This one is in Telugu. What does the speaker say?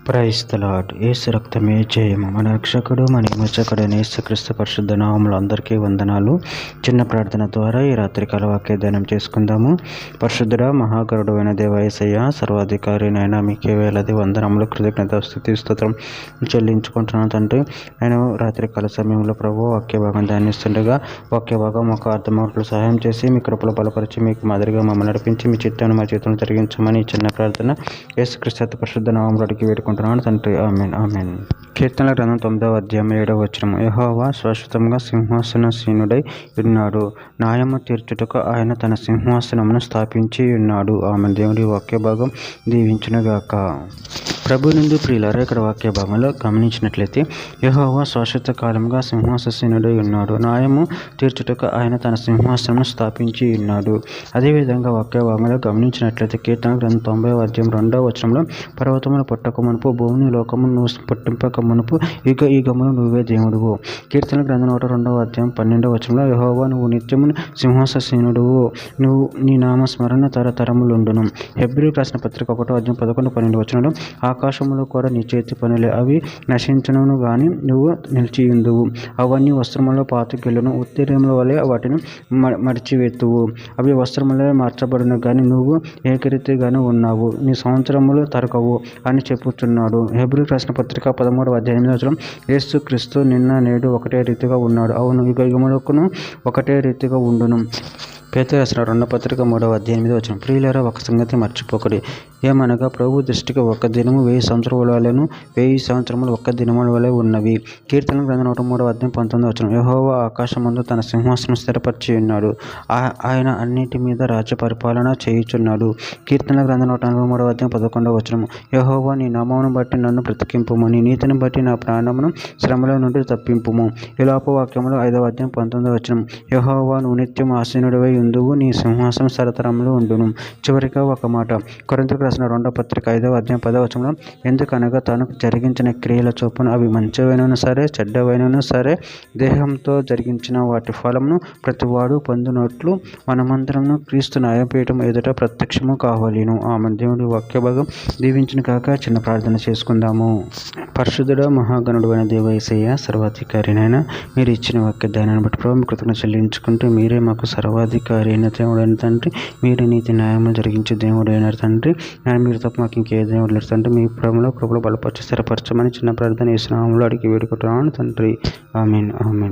Praise the lord. యేసు రక్తమే జయము. మన రక్షకుడు మన విమోచకుడైన యేసుక్రీస్తు పరిశుద్ధ నామములో అందరికీ వందనాలు. చిన్న ప్రార్థన ద్వారా ఈ రాత్రికాల వాక్య ధ్యానం చేసుకుందాము. పరిశుద్ధుడ మహాగరుడు అయిన దేవ యేసయ్య, సర్వాధికారినైనా మీకే వేలాది వందనములు, కృతజ్ఞత, స్తుతి, స్తోత్రం చెల్లించుకుంటున్నాను తండ్రి. నేను రాత్రికాల సమయంలో ప్రభు వాక్య భాగం ధ్యానిస్తుండగా వాక్య భాగం ఒక అర్థమవుట్లు సహాయం చేసి మీ కృపలో బలపరిచి మీకు మాదిరిగా మమ్మల్ని నడిపించి మీ చిత్తాన్ని మా చేతులను జరిగించమని ఈ చిన్న ప్రార్థన యేసుక్రీస్తు పరిశుద్ధ నామములో అడిగి వేడుకుంటున్నాను తండ్రి. Amen amen. కీర్తనల గ్రంథం 9వ అధ్యాయం 7వ వచనం. యెహోవా శాశ్వతంగా సింహాసనాసీనుడై ఉన్నాడు, న్యాయము తీర్చుటకు ఆయన తన సింహాసనమును స్థాపించి ఉన్నాడు. ఆమె దేవుడి వాక్య భాగం దీవించునుగాక. ప్రభు నుండి ప్రియులారా, ఇక్కడ వాక్య భాగంలో గమనించినట్లయితే యెహోవా శాశ్వత కాలంగా సింహాసీనుడై ఉన్నాడు, న్యాయము తీర్చుటకు ఆయన తన సింహాసనము స్థాపించి ఉన్నాడు. అదేవిధంగా వాక్య భాగంలో గమనించినట్లయితే కీర్తన గ్రంథం 90వ అధ్యాయం 2వ వచనంలో పర్వతమును పుట్టక మునుపు, భూమిని లోకమును నువ్వు పుట్టింపక మునుపు, యుగములు నువ్వే దేవుడువు. కీర్తన గ్రంథం 102వ అధ్యాయం 12వ వచనంలో యెహోవా నువ్వు నిత్యము సింహాసీనుడువు, నువ్వు నీ నామస్మరణ తరతరములుండును. హెబ్రీయులకు రాసిన పత్రిక 1వ అధ్యాయం 11-12 వచనంలో ఆకాశములు కూడా నీ చేతి పనులే, అవి నశించును గాని నువ్వు నిలిచియుందువు. అవన్నీ వస్త్రములలో పాతుకెళ్ళును, ఉత్తరీయముల వలె వాటిని మడిచివేతువు. అవి వస్త్రములే మార్చబడును గాని నువ్వు ఏకరీతిగానే ఉన్నావు, నీ సంవత్సరములు తరగవు అని చెప్పుచున్నాడు. హెబ్రీయులకు రాసిన పత్రిక 13వ అధ్యాయం 8వ వచనం యేసు క్రీస్తు నిన్న నేడు ఒకటే రీతిగా ఉన్నాడు, అవును యుగములకును ఒకటే రీతిగా ఉండును. పేతురు రాసిన 2వ పత్రిక 3వ అధ్యాయం 8వ వచనం. ప్రియులారా, ఒక సంగతి మర్చిపోకడి, ఏమనగా ప్రభు దృష్టికి ఒక దినము 1000 సంవత్సరముల వలెను, 1000 సంవత్సరములు ఒక్క దినముల వలె ఉన్నవి. కీర్తన గ్రంథం 103వ అధ్యాయం 19వ వచనం. యెహోవా ఆకాశమందు తన సింహాసనం స్థిరపరిచి ఉన్నాడు, ఆయన అన్నిటి మీద రాజ్య పరిపాలన చేయుచున్నాడు. కీర్తన గ్రంథం 143వ అధ్యాయం 11వ వచనం. యెహోవా నీ నామమును బట్టి నన్ను బ్రతికింపుము, నీ నీతిని బట్టి నా ప్రాణమును శ్రమల నుండి తప్పింపుము. విలాప వాక్యములు 5వ అధ్యాయం 19వ వచనం. యెహోవా నువ్వు నిత్యం ఆసీనుడివై ఉందువు, నీ సింహాసనం తరతరములు ఉండును. చివరిగా ఒక మాట, కొరింథీయులకు రాసిన 2వ పత్రిక 5వ అధ్యాయం 10వ వచనంలో, ఎందుకనగా తాను జరిగించిన క్రియల చొప్పున అవి మంచివైనను సరే చెడ్డవైనను సరే దేహంతో జరిగించిన వాటి ఫలమును ప్రతివాడు పొందినట్లు మనమందరము క్రీస్తు న్యాయపీఠం ఎదుట ప్రత్యక్షము కావాలిను. ఆమె దేవుడి వాక్య భాగం దీవించిన కాక చిన్న ప్రార్థన చేసుకుందాము. పరిశుద్ధుడ మహాగణుడు అయిన దేవ యేసయ్య, సర్వాధికారినైనా మీరు ఇచ్చిన వాక్య ధ్యానాన్ని బట్టి ప్రభు కృతజ్ఞతలు చెల్లించుకుంటూ, మీరే మాకు సర్వాధికారి అయిన దేవుడు అయిన తండ్రి, మీరే నీతి న్యాయము జరిగించే దేవుడు అయిన తండ్రి, మీరు తప్ప మాకు ఇంకే దేవుడు లేరు తండ్రి. మీ ప్రేమలో కృపలో బలపరిచి స్థిరపరచమని చిన్న ప్రార్థన యేసు నామములో అడిగి వేడుకుంటున్నాను తండ్రి. ఆమేన్ ఆమేన్.